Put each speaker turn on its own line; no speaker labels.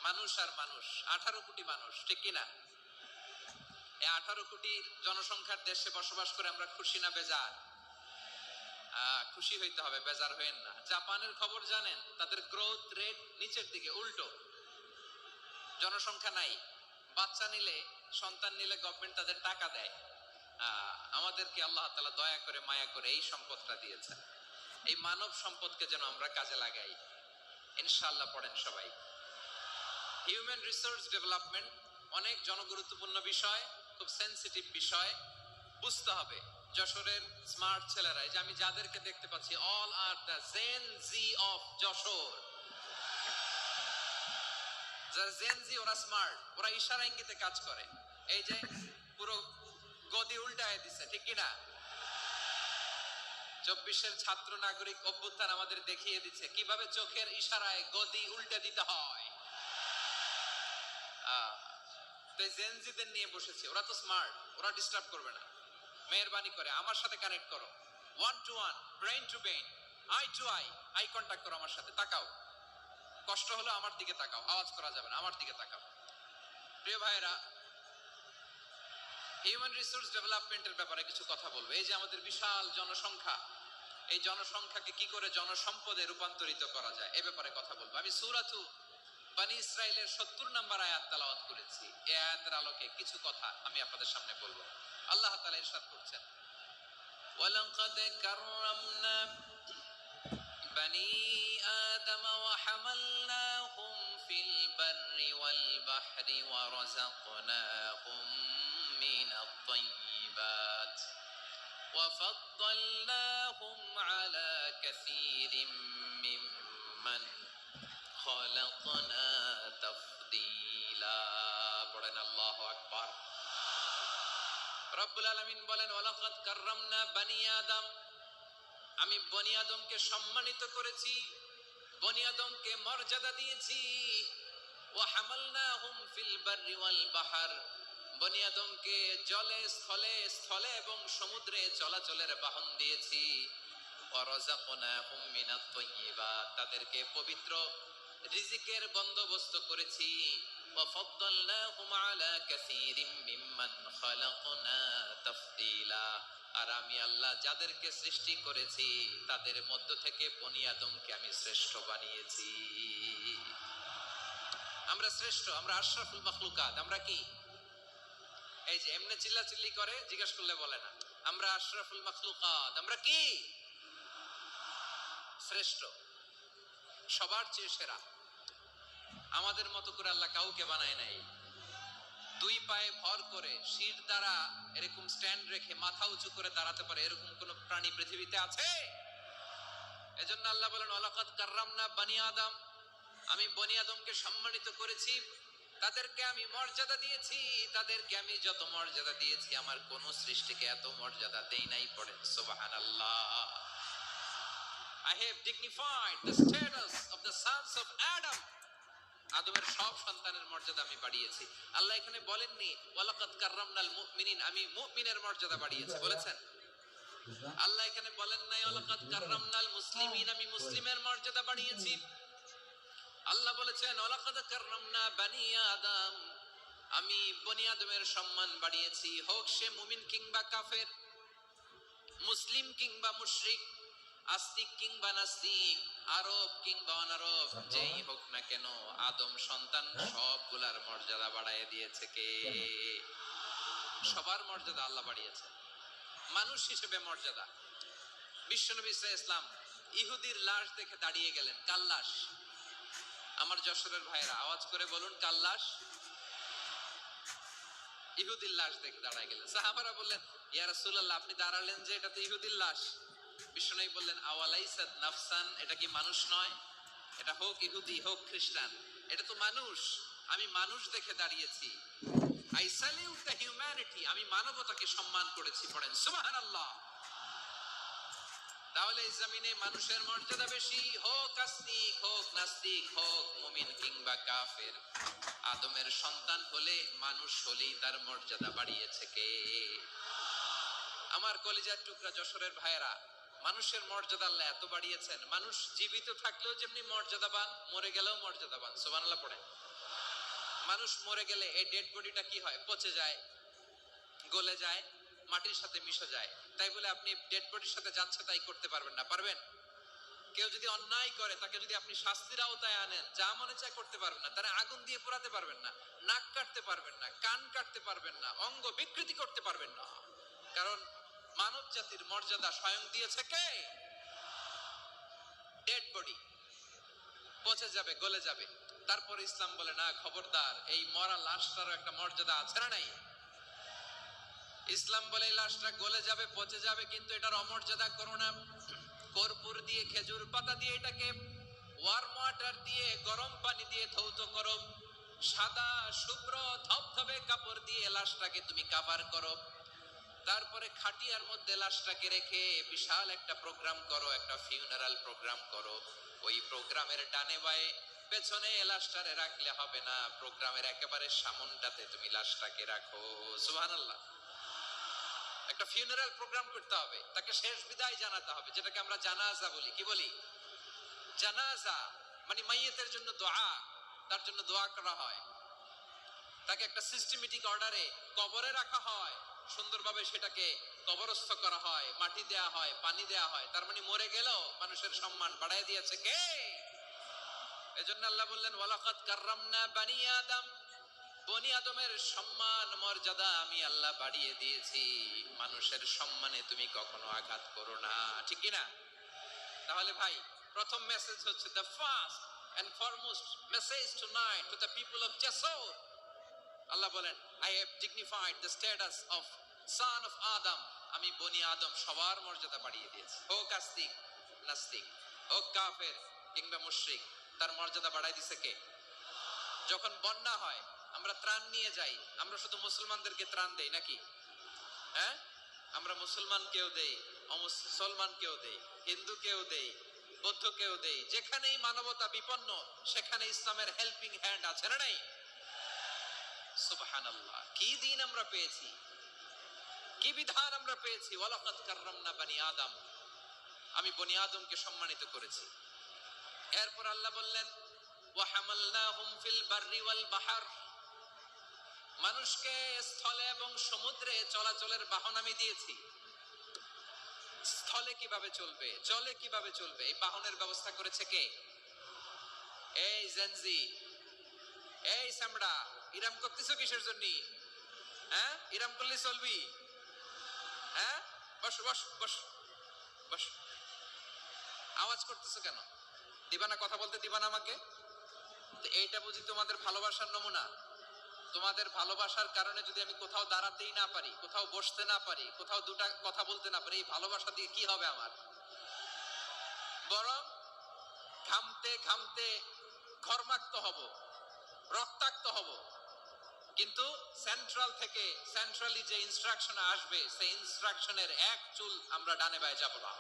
মানুষ আর মানুষ, 18 কোটি মানুষ, ঠিক কিনা? এই 18 কোটির জনসংখ্যার দেশে বসবাস করে আমরা খুশি না বেজার? খুশি হইতে হবে, বেজার হইেন না। জাপানের খবর জানেন? তাদের গ্রোথ রেট নিচের দিকে, উল্টো। জনসংখ্যা নাই, বাচ্চা নিলে, সন্তান নিলে গভর্নমেন্ট তাদের টাকা দেয়। আমাদেরকে আল্লাহ তাআলা দয়া করে, মায়া করে এই সম্পদটা দিয়েছেন। এই মানব সম্পদকে যেন আমরা কাজে লাগাই, ইনশাআল্লাহ। পড়েন সবাই। হিউম্যান রিসোর্স ডেভেলপমেন্ট অনেক জনগুরুত্বপূর্ণ বিষয়, খুব সেনসিটিভ বিষয়, বুঝতে হবে। যশোরের স্মার্ট ছেলেরা, এই যে আমি যাদেরকে দেখতে পাচ্ছি, all are the Gen Z of Jashore. যারা জেন জি, ওরা স্মার্ট, ওরা ইশারা ইঙ্গিতে কাজ করে। এই যে পুরো গদি উল্টায় দিছে, ঠিক কিনা? 24-এর ছাত্র নাগরিক অভ্যুত্থান আমাদের দেখিয়ে দিচ্ছে কিভাবে চোখের ইশারায় গদি উল্টে দিতে হয়। জেনজিদের নিয়ে বসেছে, ওরা তো স্মার্ট, ওরা ডিস্টার্ব করবে না। মেহরবানি করে আমার সাথে কানেক্ট করো, 1 to 1, brain to brain, eye to eye, eye contact করো আমার সাথে, তাকাও। কষ্ট হলো আমার দিকে তাকাও, আওয়াজ করা যাবে না, আমার দিকে তাকাও। প্রিয় ভাইরা, হিউম্যান রিসোর্স ডেভেলপমেন্টের ব্যাপারে কিছু কথা বলবো। এই যে আমাদের বিশাল জনসংখ্যা, এই জনসংখ্যাকে কি করে জনসম্পদে রূপান্তরিত করা যায়, এ ব্যাপারে কথা বলবো। আমি সূরাতু বনী ইসরাইলের 70 নম্বর আয়াত তেলাওয়াত করেছি। এই আয়াতের আলোকে কিছু কথা আমি আপনাদের সামনে বলবো। আল্লাহ তাআলা ইরশাদ করছেন, ওয়ালাকাদ কাররামনা বনী আদম ওয়া হামালনাহুম ফিল বাররি ওয়াল বাহরি ওয়া রাযাকনাহুম মিনাত তাইয়্যিবাত ওয়া ফাদ্দালনাহুম আলা কাসীরিম মিম্মান খালাকনা তাফদীলা। পড়েন আল্লাহু আকবার। রব্বুল আলামিন বলেন, ওয়ালাকাদ কাররামনা বনী আদম, আমি বনী আদমকে সম্মানিত করেছি, বনী আদমকে মর্যাদা দিয়েছি। ওয়া হামালনাহুম ফিল বাররি ওয়াল বাহর, বনী আদমকে জলে, স্থলে, স্থলে এবং সমুদ্রে চলাচলের বাহন দিয়েছি। ওয়া রাযাকনাহুম মিনাত তাইয়্যিবাত, তাদেরকে পবিত্র রিজিকের বন্দোবস্ত করেছি। ওয়া ফাদ্দালনাহুম আলা কাসীরিম মিম্মান খালাকনা তাফদীলা, আর আমি আল্লাহ যাদেরকে সৃষ্টি করেছি তাদের মধ্য থেকে বনী আদমকে আমি শ্রেষ্ঠ বানিয়েছি। আমরা শ্রেষ্ঠ, আমরা আশরাফুল মাখলুকাত। আমরা কি? এই যে এমনি চিল্লাচিল্লি করে, জিজ্ঞাসা করলে বলে না। আমরা আশরাফুল মাখলুকাত। আমরা কি? শ্রেষ্ঠ, সবার চেয়ে সেরা। আমাদের মতো করে আল্লাহ কাউকে বানায় নাই। 2 পায়ে ভর করে, শির দ্বারা এরকম স্ট্যান্ড রেখে মাথা উঁচু করে দাঁড়াতে পারে এরকম কোন প্রাণী পৃথিবীতে আছে? এজন্য আল্লাহ বলেন, ওয়ালাকাদ কাররামনা বনী আদম, আমি বনী আদমকে সম্মানিত করেছি, তাদেরকে আমি মর্যাদা দিয়েছি। তাদেরকে আমি যত মর্যাদা দিয়েছি, আমার কোন সৃষ্টিকে এত মর্যাদা দেই নাই। পড়েন সুবহানাল্লাহ। I have dignified the status of the sons of Adam. আদমের সব সন্তানের মর্যাদা আমি বাড়িয়েছি। আল্লাহ এখানে বলেননি ওয়ালাকাদ কাররামনাল মুমিনিন, আমি মুমিনের মর্যাদা বাড়িয়েছি, বলেছেন? আল্লাহ এখানে বলেন নাই ওয়ালাকাদ কাররামনাল মুসলিমিন, আমি মুসলিমের মর্যাদা বাড়িয়েছি। আল্লাহ বলেছেন ওয়ালাকাদ কাররামনা বনী আদম, আমি বনী আদমের সম্মান বাড়িয়েছি। হোক সে মুমিন কিংবা কাফের, মুসলিম কিংবা মুশরিক, আস্তিক কিংবা নাস্তিক, আরব কিংবা অনারব, যেই হোক না কেন, আদম সন্তান সবগুলার মর্যাদা বাড়ায় দিয়েছে কে? সবার মর্যাদা আল্লাহ বাড়িয়েছে। মানুষ হিসেবে মর্যাদা। বিশ্বনবী ইসলাম ইহুদির লাশ দেখে দাঁড়িয়ে গেলেন। কার লাশ? আমার যশোরের ভাইরা আওয়াজ করে বলুন, কার লাশ? ইহুদির লাশ দেখে দাঁড়ায় গেলেন। সাহাবারা বললেন, ইয়া রাসূলুল্লাহ, আপনি দাঁড়ালেন যে, এটা তো ইহুদির লাশ। বিশ্বনবী বললেন, আওয়ালাইসাত নাফসান, এটা কি মানুষ নয়? এটা হোক ইহুদি হোক খ্রিস্টান, এটা তো মানুষ। আমি মানুষ দেখে দাঁড়িয়েছি। আই স্যালিউট দ্য হিউম্যানিটি, আমি মানবতাকে সম্মান করেছি। পড়েন সুবহানাল্লাহ। তাহলে এই জমিনে মানুষের মর্যাদা বেশি, হোক আস্তিক হোক নাস্তিক, হোক মুমিন কিংবা কাফের। আদমের সন্তান হলে, মানুষ হলেই তার মর্যাদা বাড়িয়েছে কে? আমার কলিজার টুকরা যশোরের ভাইয়েরা, মানুষের মর্যাদা আল্লাহ এত বাড়িয়েছেন, মানুষ জীবিত থাকলেও যেমনি মর্যাদাবান, মরে গেলেও মর্যাদাবান। সুবহানাল্লাহ পড়েন। মানুষ মরে গেলে এই ডেড বডিটা কি হয়? পচে যায়, গলে যায়, মাটির সাথে মিশে যায়। তাই বলে আপনি ডেড বডির সাথে যাচ্ছে তাই করতে পারবেন না? পারবেন? কেউ যদি অন্যায় করে তাকে যদি আপনি শাস্তির আওতায় আনেন, যা মনে চায় করতে পারবেন না। তারা আগুন দিয়ে পোড়াতে পারবেন না, নাক কাটতে পারবেন না, কান কাটতে পারবেন না, অঙ্গ বিকৃতি করতে পারবেন না। কারণ মানব জাতির মর্যাদা স্বয়ং দিয়েছে কে? ডেড বডি পচে যাবে, গলে যাবে। তারপর ইসলাম বলে না, খবরদার, এই মরা লাশটারও একটা মর্যাদা আছে না নাই? ইসলাম বলে এই লাশটা গলে যাবে, পচে যাবে, কিন্তু এটার অমর্যাদা করো না। কর্পূর দিয়ে, খেজুর পাতা দিয়ে, এটাকে ওয়ার্ম ওয়াটার দিয়ে, গরম পানি দিয়ে ধৌত করো। সাদা শুভ্র ধবধবে কাপড় দিয়ে লাশটাকে তুমি কাভার করো। তারপরে খাটিয়ার মধ্যে লাশটাকে রেখে বিশাল একটা প্রোগ্রাম করো, একটা ফিউনারাল প্রোগ্রাম করো। ওই প্রোগ্রামের ডানে বায়ে পেছনে লাশটারে রাখলে হবে না, প্রোগ্রামের একেবারে সামনটাতে তুমি লাশটাকে রাখো। সুবহানাল্লাহ। একটা ফিউনারাল প্রোগ্রাম করতে হবে, তাকে শেষ বিদায় জানাতে হবে, যেটাকে আমরা জানাজা বলি। কি বলি? জানাজা মানে মাইয়িতের জন্য দোয়া, তার জন্য দোয়া করা হয়। তাকে একটা সিস্টেমেটিক অর্ডারে কবরে রাখা হয়, সুন্দরভাবে সেটাকে কবরস্থ করা হয়, মাটি দেয়া হয়, পানি দেয়া হয়। তার মানে মরে গেলেও মানুষের সম্মান বাড়ায় দিয়েছে কে? এজন্য আল্লাহ বললেন ওয়ালাকাদ কাররামনা বানি আদম, বনি আদমের সম্মান মর্যাদা আমি আল্লাহ বাড়িয়ে দিয়েছি। মানুষের সম্মানে তুমি কখনো আঘাত করো না, ঠিক কি না? তাহলে ভাই, প্রথম মেসেজ হচ্ছে, the first and foremost message tonight to the people of Jasur, আল্লাহ বলেন, I have dignified the status of son of Adam, আমি বনি আদম সবার মর্যাদা বাড়িয়ে দিয়েছি। হোক আস্তিক, নাস্তিক, হোক কাফের কিংবা মুশরিক, তার মর্যাদা বাড়াই দিছে কে? যখন বন্যা হয় আমরা ত্রাণ নিয়ে যাই, আমরা শুধু মুসলমানদেরকে ত্রাণ দেই নাকি? হ্যাঁ, আমরা মুসলমানকেও দেই, অমুসলমানকেও দেই, হিন্দুকেও দেই, বৌদ্ধকেও দেই। যেখানেই মানবতা বিপন্ন সেখানে ইসলামের হেল্পিং হ্যান্ড আছে না নাই? সুবহানাল্লাহ। কি দিন আমরা পেয়েছি, কি বিধান আমরা পেয়েছি। ওয়ালাকাদ কাররামনা বানি আদম, আমি বনি আদমকে সম্মানিত করেছি। এরপর আল্লাহ বললেন ওয়া হামালনাহুম ফিল বাররি ওয়াল বাহর, মানুষকে স্থলে এবং সমুদ্রে চলাচলের বাহন আমি দিয়েছি। স্থলে কিভাবে চলবে, জলে কিভাবে চলবে, এই বাহনের ব্যবস্থা করেছে কে? এই জেনজি, এই সামড়া, ইরাম করতেছো কিসের জন্য? হ্যাঁ, ইরাম করলে চলবি? হ্যাঁ, বস বস বস বস। আওয়াজ করতেছো কেন? দিবা না, কথা বলতে দিবা না আমাকে? তো এইটা বুঝি তোমাদের ভালোবাসার নমুনা? তোমাদের ভালোবাসার কারণে যদি আমি কোথাও দাঁড়াতেই না পারি, কোথাও বসতে না পারি, কোথাও দুটা কথা বলতে না পারি, এই ভালোবাসা দিয়ে কি হবে আমার? বরং ঘামতে ঘামতে ঘর্মাক্ত হব, রক্তাক্ত হব। কিন্তু সেন্ট্রাল থেকে, সেন্ট্রালি যে ইনস্ট্রাকশন আসবে, সেই ইনস্ট্রাকশনের এক চুল আমরা ডানে বায়ে যাব না।